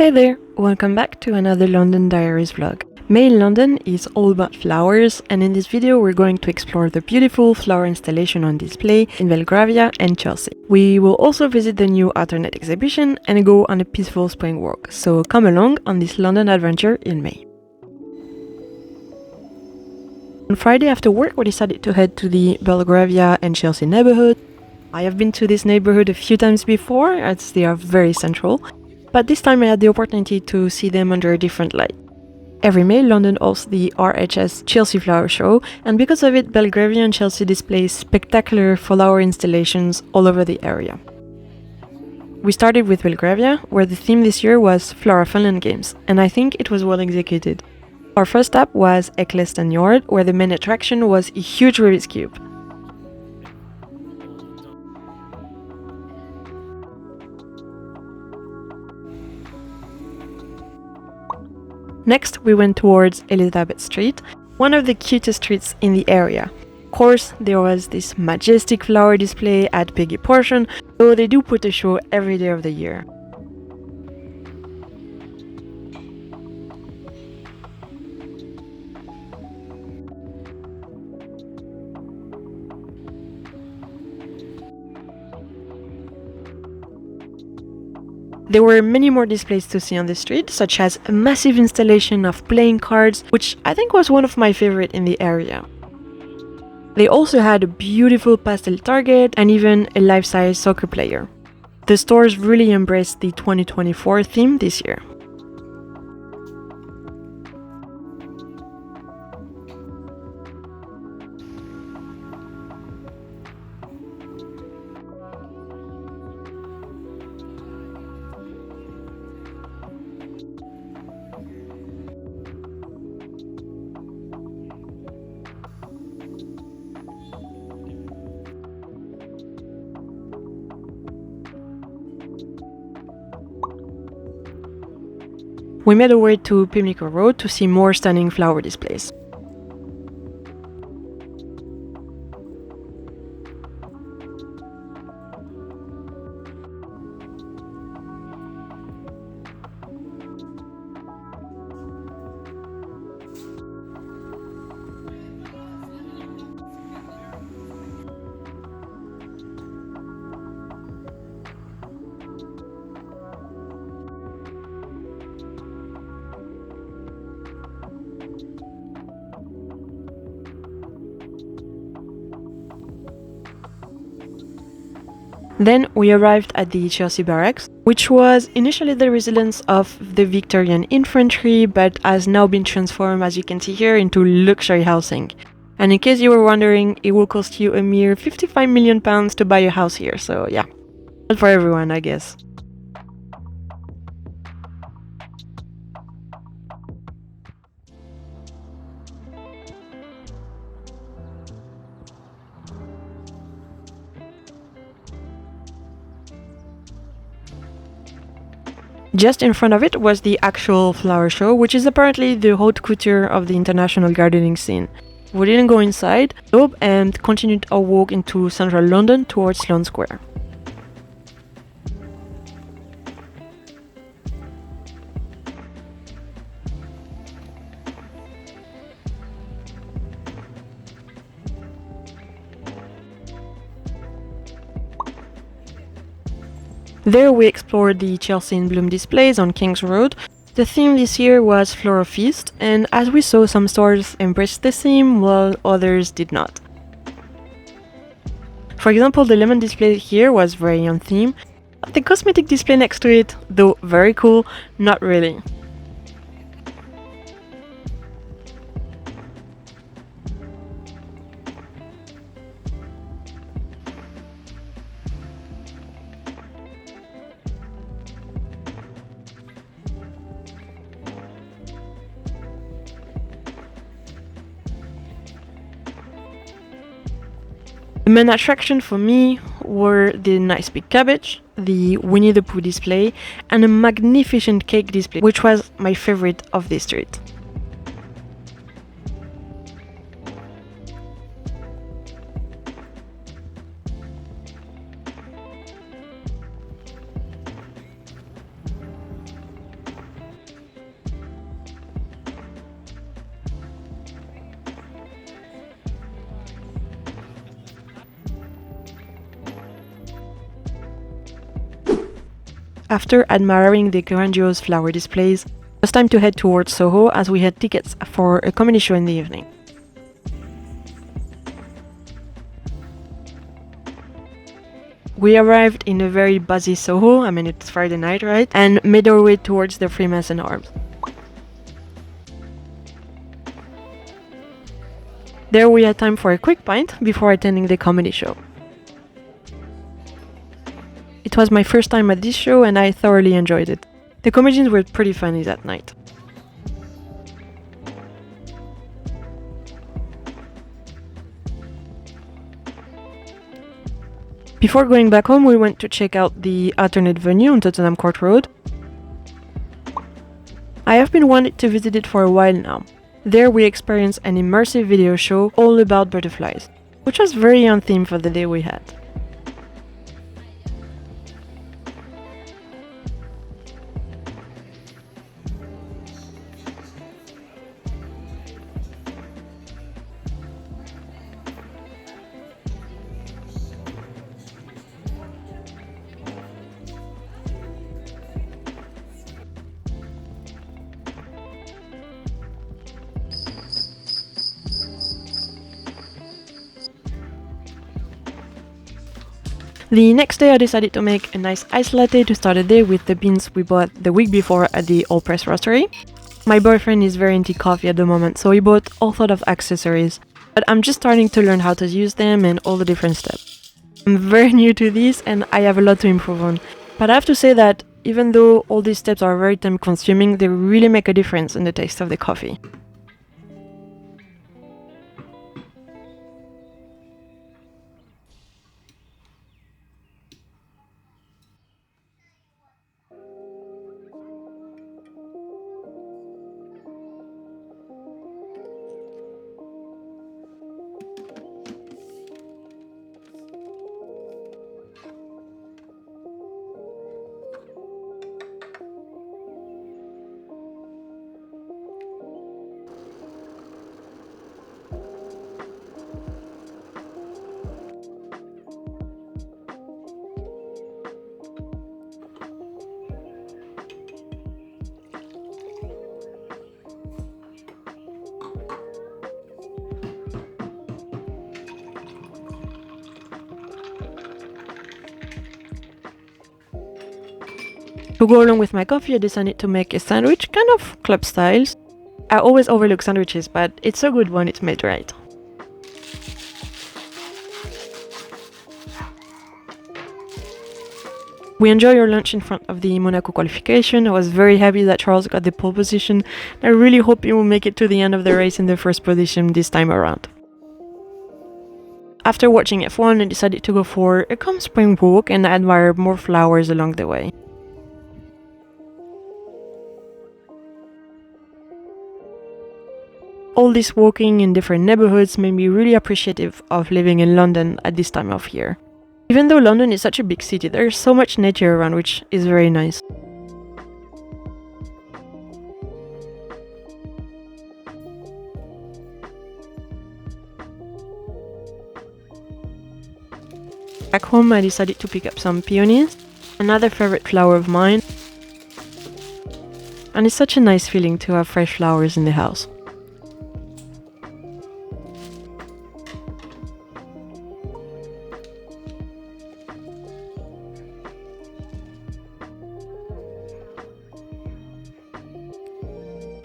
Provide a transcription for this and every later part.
Hey there, welcome back to another London Diaries vlog. May in London is all about flowers, and in this video we're going to explore the beautiful flower installation on display in Belgravia and Chelsea. We will also visit the new Outernet exhibition and go on a peaceful spring walk, so come along on this London adventure in May. On Friday after work we decided to head to the Belgravia and Chelsea neighborhood. I have been to this neighborhood a few times before, as they are very central, but this time I had the opportunity to see them under a different light. Every May, London hosts the RHS Chelsea Flower Show, and because of it, Belgravia and Chelsea displays spectacular flower installations all over the area. We started with Belgravia, where the theme this year was Flora Fun Games, and I think it was well executed. Our first stop was Eccleston Yard, where the main attraction was a huge Rubik's Cube. Next, we went towards Elizabeth Street, one of the cutest streets in the area. Of course, there was this majestic flower display at Peggy Portion, though they do put a show every day of the year. There were many more displays to see on the street, such as a massive installation of playing cards, which I think was one of my favorite in the area. They also had a beautiful pastel target and even a life-size soccer player. The stores really embraced the 2024 theme this year. We made our way to Pimlico Road to see more stunning flower displays. Then we arrived at the Chelsea Barracks, which was initially the residence of the Victorian infantry, but has now been transformed, as you can see here, into luxury housing. And in case you were wondering, it will cost you a mere £55 million to buy a house here, so yeah, not for everyone, I guess. Just in front of it was the actual flower show, which is apparently the haute couture of the international gardening scene. We didn't go inside, though, and continued our walk into central London towards Sloane Square. There we explored the Chelsea in Bloom displays on King's Road. The theme this year was Floral Feast, and as we saw, some stores embraced the theme while others did not. For example, the lemon display here was very on theme. The cosmetic display next to it, though very cool, not really. The main attraction for me were the nice big cabbage, the Winnie the Pooh display, and a magnificent cake display, which was my favorite of this street. After admiring the grandiose flower displays, it was time to head towards Soho as we had tickets for a comedy show in the evening. We arrived in a very buzzy Soho, I mean it's Friday night, right? And made our way towards the Freemason Arms. There we had time for a quick pint before attending the comedy show. It was my first time at this show and I thoroughly enjoyed it. The comedians were pretty funny that night. Before going back home, we went to check out the Outernet venue on Tottenham Court Road. I have been wanting to visit it for a while now. There we experienced an immersive video show all about butterflies, which was very on theme for the day we had. The next day I decided to make a nice iced latte to start the day with the beans we bought the week before at the All Press Roastery. My boyfriend is very into coffee at the moment, so he bought all sorts of accessories, but I'm just starting to learn how to use them and all the different steps. I'm very new to this and I have a lot to improve on, but I have to say that even though all these steps are very time consuming, they really make a difference in the taste of the coffee. To go along with my coffee, I decided to make a sandwich, kind of club styles. I always overlook sandwiches, but it's a good one, it's made right. We enjoyed our lunch in front of the Monaco qualification. I was very happy that Charles got the pole position. I really hope he will make it to the end of the race in the first position this time around. After watching F1, I decided to go for a calm spring walk and admire more flowers along the way. All this walking in different neighborhoods made me really appreciative of living in London at this time of year. Even though London is such a big city, there's so much nature around, which is very nice. Back home, I decided to pick up some peonies, another favorite flower of mine. And it's such a nice feeling to have fresh flowers in the house.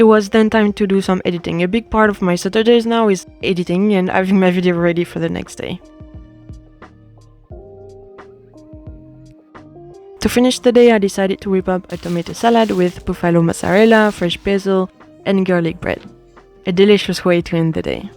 It was then time to do some editing. A big part of my Saturdays now is editing and having my video ready for the next day. To finish the day, I decided to whip up a tomato salad with buffalo mozzarella, fresh basil, and garlic bread. A delicious way to end the day.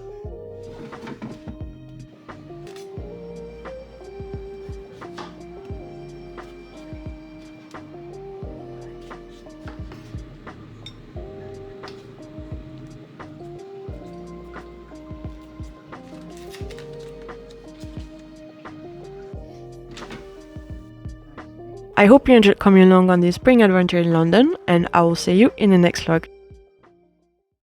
I hope you enjoyed coming along on this spring adventure in London, and I will see you in the next vlog.